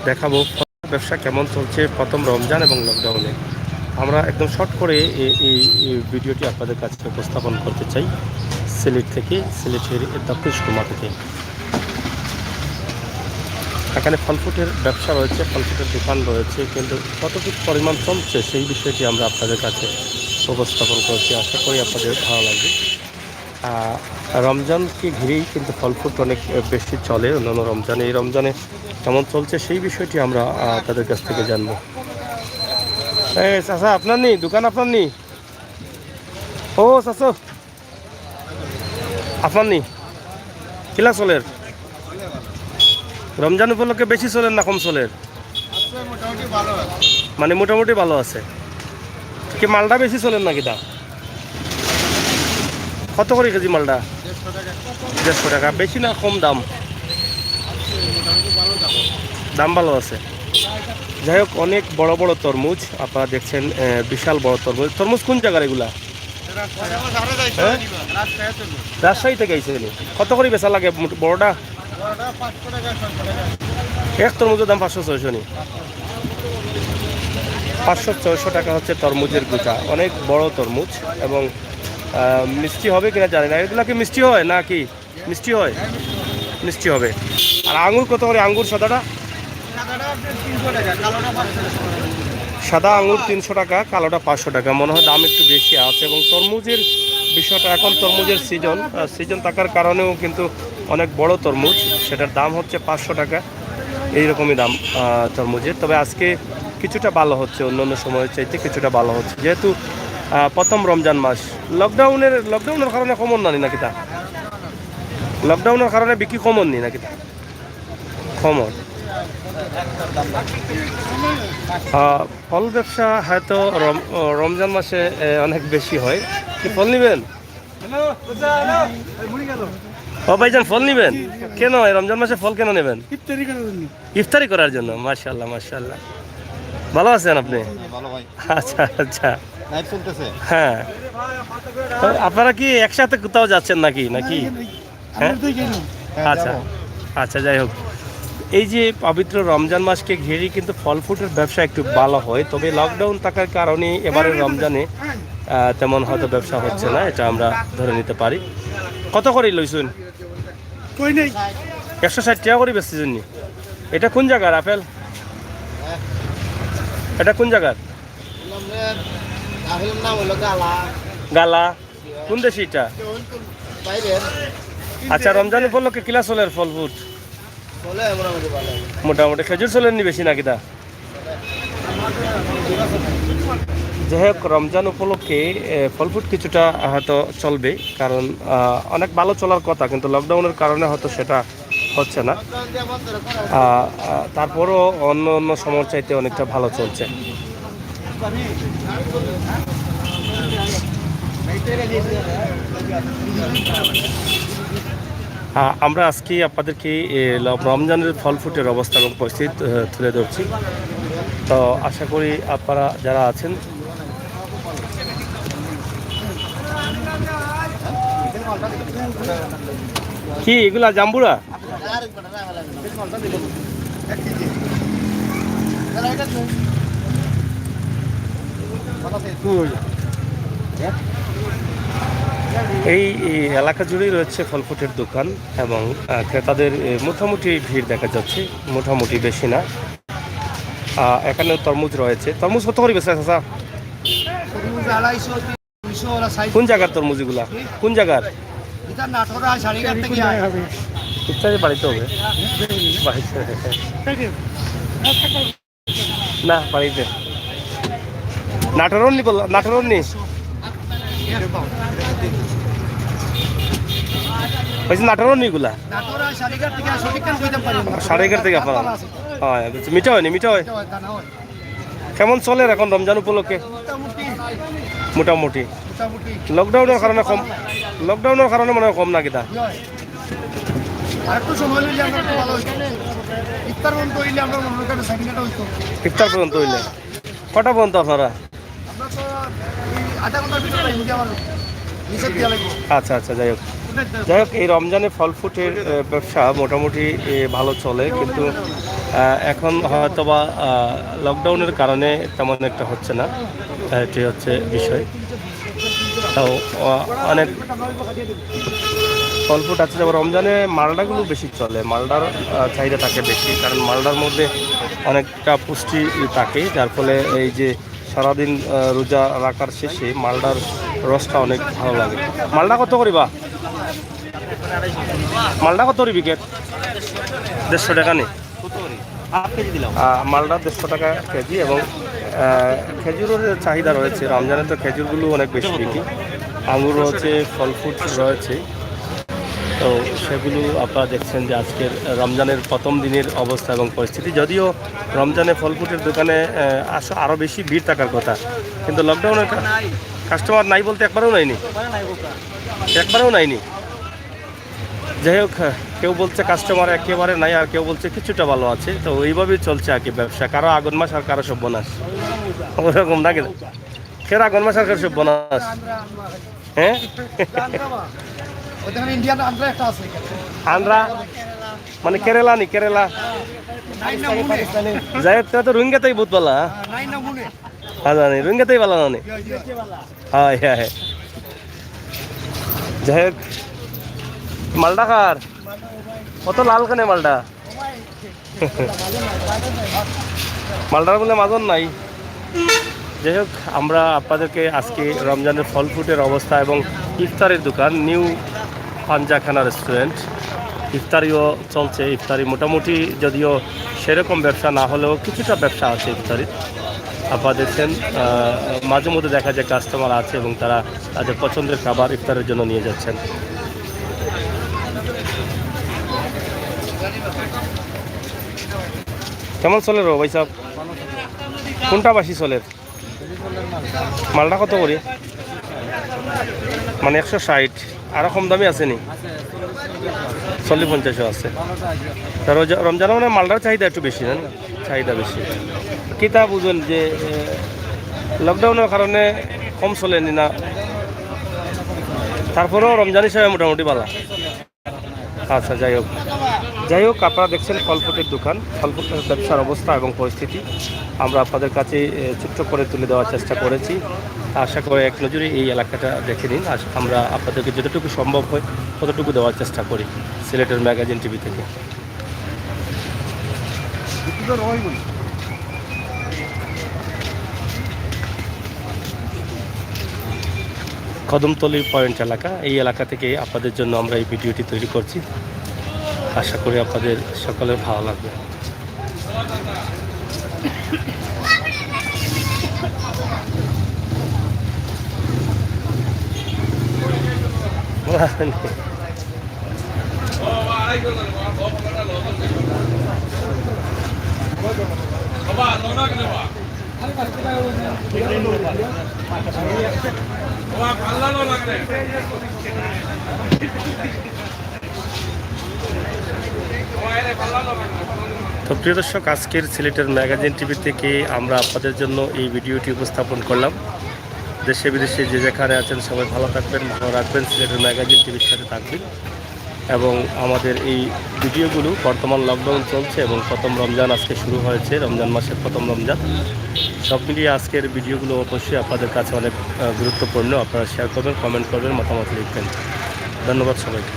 দেখাবো ব্যবসা কেমন চলছে প্রথম রমজান এবং লকডাউনে। আমরা একদম শর্ট করে এই ভিডিওটি আপনাদের কাছে উপস্থাপন করতে চাই সিলেট থেকে, সিলেটের দক্ষিণ সুরমা থেকে। এখানে ফলফ্রুটের ব্যবসা রয়েছে, ফলফ্রুটের দোকান রয়েছে, কিন্তু কতটুকু পরিমাণ চলছে সেই বিষয়টি আমরা আপনাদের কাছে উপস্থাপন করছি। আশা করি আপনাদের ভালো লাগবে। রমজানকে ঘিরেই কিন্তু ফলফ্রুট অনেক বেশি চলে অন্যান্য রমজানে। এই রমজানে কেমন চলছে সেই বিষয়টি আমরা তাদের কাছ থেকে জানবো। চাচা আপনার নেই দোকান? আপনার নেই? ও চাচা আপনার নেই? কিলা চলের রমজান উপলক্ষে বেশি চলেন না কম চলের? মানে মোটামুটি ভালো আছে কি? মালটা বেশি চলেন নাকি? দা কত করে কেজি মালটা? 150 টাকা। বেশি না কম দাম? দাম ভালো আছে। যাই হোক, অনেক বড় বড় তরমুজ আপনারা দেখছেন, বিশাল বড় তরমুজ। তরমুজ কোন জায়গার এগুলা? রাজশাহী থেকে আইসে। কত করে বেচা লাগে বড়টা? এক তরমুজের দাম 500-600 নি? 500-600 টাকা হচ্ছে তরমুজের গোটা। অনেক বড় তরমুজ এবং মিষ্টি হবে কিনা জানি না। এগুলা কি মিষ্টি হয় না কি? মিষ্টি হয়, মিষ্টি হবে। আর আঙুর কত করে? আঙ্গুর সাদাটা? সাদা আঙুর 300 টাকা, কালোটা 500 টাকা। মনে হয় দাম একটু বেশি আছে। এবং তরমুজের বিষয়টা, এখন তরমুজের সিজন থাকার কারণেও কিন্তু অনেক বড় তরমুজ, সেটার দাম হচ্ছে 500 টাকা। এইরকমই দাম তরমুজের। তবে আজকে কিছুটা ভালো হচ্ছে, অন্যান্য সময়ের চাইতে কিছুটা ভালো হচ্ছে, যেহেতু প্রথম রমজান মাস। লকডাউনের কারণে কমন না নাকি? তা লকডাউনের কারণে বিক্রি কমন নি নাকি? তা কমন। ফল ব্যবসা হয়তো রমজান মাসে অনেক বেশি হয়। কি ফল নিবেন? ও ভাইজান, ফল নিবেন কেন? রমজান মাসে ফল কেন নেবেন? ইফতারি করার জন্য। মাশাআল্লাহ মাশাআল্লাহ। ভালো আছেন আপনি? আচ্ছা আচ্ছা। হ্যাঁ, আপনারা কি একসাথে কোথাও যাচ্ছেন নাকি? হ্যাঁ, আচ্ছা আচ্ছা। যাই হোক, এই যে পবিত্র রমজান মাসকে ঘিরে কিন্তু ফল ফ্রুটের ব্যবসা একটু ভালো হয়। তবে লকডাউন থাকার কারণে এবারে রমজানে তেমন হয়তো ব্যবসা হচ্ছে না, এটা আমরা ধরে নিতে পারি। কত করে লইছুন? 160 টাকা করে বেচতেছেন। এটা কোন জায়গার আপেল? এটা কোন জায়গার? গালা। কোন দেশে এটা? আচ্ছা, রমজান উপলক্ষে কিলা চলের ফল ফ্রুট? মোটামুটি খেজুর চলেন নি বেশি নাকি? তা যাই হোক, রমজান উপলক্ষে ফল ফ্রুট কিছুটা হয়তো চলবে, কারণ অনেক ভালো চলার কথা, কিন্তু লকডাউনের কারণে হয়তো সেটা হচ্ছে না। তারপরও অন্য অন্য সময়ের চাইতে অনেকটা ভালো চলছে। আমরা আজকে আপনাদেরকে রমজানের ফল ফ্রুটের অবস্থা এবং পরিস্থিতি তুলে ধরছি। তো আশা করি আপনারা যারা আছেন কি এগুলা জাম্বুরা? এই এলাকা জুড়েই রয়েছে ফলফ্রুটের দোকান এবং ক্রেতাদের মোটামুটি ভিড় দেখা যাচ্ছে, মোটামুটি বেশি না। এখানে তরমুজ রয়েছে। তরমুজ কত করে বেচা চাচা? কোন জায়গার তরমুজ এগুলা? কোন জায়গার? ইত্যাদি বাড়িতে হবে না? বাড়িতে নাটোর নি? নাটোর নি? নাটোর নি এগুলা? 11:30 থেকে আপনারা? হ্যাঁ, মিঠা হয়নি? মিঠা হয়। কেমন চলে এখন রমজান উপলক্ষে? মোটামুটি। লকডাউনের কারণে কম? লকডাউনের কারণে মনে হয় কম নাকি? তা ইফতার পর্যন্ত হইলে কটা পর্যন্ত আপনারা? আচ্ছা আচ্ছা। যাই হোক, যাই হোক, এই রমজানে ফল ফ্রুটের ব্যবসা মোটামুটি ভালো চলে, কিন্তু এখন হয়তোবা লকডাউনের কারণে তেমন একটা হচ্ছে না, এটি হচ্ছে বিষয়। তাও অনেক ফল ফ্রুট আছে, যেমন রমজানে মালডাগুলো বেশি চলে, মালডার চাহিদা থাকে বেশি, কারণ মালডার মধ্যে অনেকটা পুষ্টি থাকে, যার ফলে এই যে সারাদিন রোজা রাখার শেষে মালডার রসটা অনেক ভালো লাগে। মালডা কত করিবা? মালডা কত করি বিকেট? 150 টাকা নেই, মালডা 150 টাকা কেজি। এবং খেজুরের চাহিদা রয়েছে, রমজানে তো খেজুরগুলো অনেক বেশি বিক্রি, আঙুর রয়েছে, ফল ফ্রুট রয়েছে। তো সেগুলো আপনারা দেখছেন যে আজকের রমজানের প্রথম দিনের অবস্থা এবং পরিস্থিতি। যদিও রমজানে ফল ফ্রুটের দোকানে আরও বেশি ভিড় থাকার কথা, কিন্তু লকডাউনের কাস্টমার নাই বলতে একবারেও নাইনি, একবারেও নাইনি। যাই হোক, কেউ বলছে কাস্টমার একেবারে নাই, আর কেউ বলছে কিছুটা ভালো আছে। তো এইভাবেই চলছে আর কি ব্যবসা, কারো আগুন মাস আর কারো সর্বনাশ, ওরকম না কিন্তু। কেউ আগুন মাস আর কারো সর্বনাশ। হ্যাঁ, আন্ধ্রা মানে কেরালা নি, কেরালা। যাই হোক, তো রোহিঙ্গাতেই বহুত ভালো, হ্যাঁ রোহিঙ্গাতেই ভালো না। হ্যাঁ হ্যাঁ হ্যাঁ, যাই হোক, মালটা কার কত লাল কানে মালটা? মালটার বলে মাজন নাই। যাই হোক, আমরা আপনাদেরকে আজকে রমজানের ফল ফ্রুটের অবস্থা এবং ইফতারের দোকান নিউ পাঞ্জাখানা রেস্টুরেন্ট, ইফতারিও চলছে। ইফতারি মোটামুটি, যদিও সেরকম ব্যবসা না হলেও কিছুটা ব্যবসা আছে ইফতারির। আপনারা দেখছেন মাঝে মধ্যে দেখা যায় কাস্টমার আছে এবং তারা তাদের পছন্দের খাবার ইফতারের জন্য নিয়ে যাচ্ছেন। কেমন চলে রো ভাই সাহেব? কোনটা বাসি চলে? মালটা কত করে? মানে 160, আরো কম দামি আছে নি? 40-50 আছে। রমজান মানে মালটার চাহিদা একটু বেশি, না চাহিদা বেশি। কিতা বুঝুন যে লকডাউনের কারণে কম চলেনি না, তারপরেও রমজান হিসাবে মোটামুটি ভালো। আচ্ছা, যাই হোক, আপনারা দেখছেন ফল ফ্রুটের দোকান, ফল ফ্রুটের ব্যবসার অবস্থা এবং পরিস্থিতি আমরা আপনাদের কাছে ছোট্ট করে তুলে দেওয়ার চেষ্টা করেছি। আশা করে এক নজরে এই এলাকাটা দেখে নিন। আমরা আপনাদেরকে যতটুকু সম্ভব হয় ততটুকু দেওয়ার চেষ্টা করি সিলেটের ম্যাগাজিন টিভি থেকে। কদমতলী পয়েন্ট এলাকা, এই এলাকা থেকে আপনাদের জন্য আমরা এই ভিডিওটি তৈরি করছি। আশা করি আপনাদের সকলের ভালো লাগবে। তো প্রিয় দর্শক, আজকের সিলেটের ম্যাগাজিন টিভি থেকে আমরা আপনাদের জন্য এই ভিডিওটি উপস্থাপন করলাম। দেশে বিদেশে যে যেখানে আছেন সবাই ভালো থাকবেন, ভালো রাখবেন, সিলেটের ম্যাগাজিন টিভির সাথে থাকবেন। এবং আমাদের এই ভিডিওগুলো, বর্তমান লকডাউন চলছে এবং প্রথম রমজান আজকে শুরু হয়েছে, রমজান মাসের প্রথম রমজান, সব মিলিয়ে আজকের ভিডিওগুলো অবশ্যই আপনাদের কাছে অনেক গুরুত্বপূর্ণ। আপনারা শেয়ার করবেন, কমেন্ট করবেন, মতামত লিখবেন। ধন্যবাদ সবাইকে।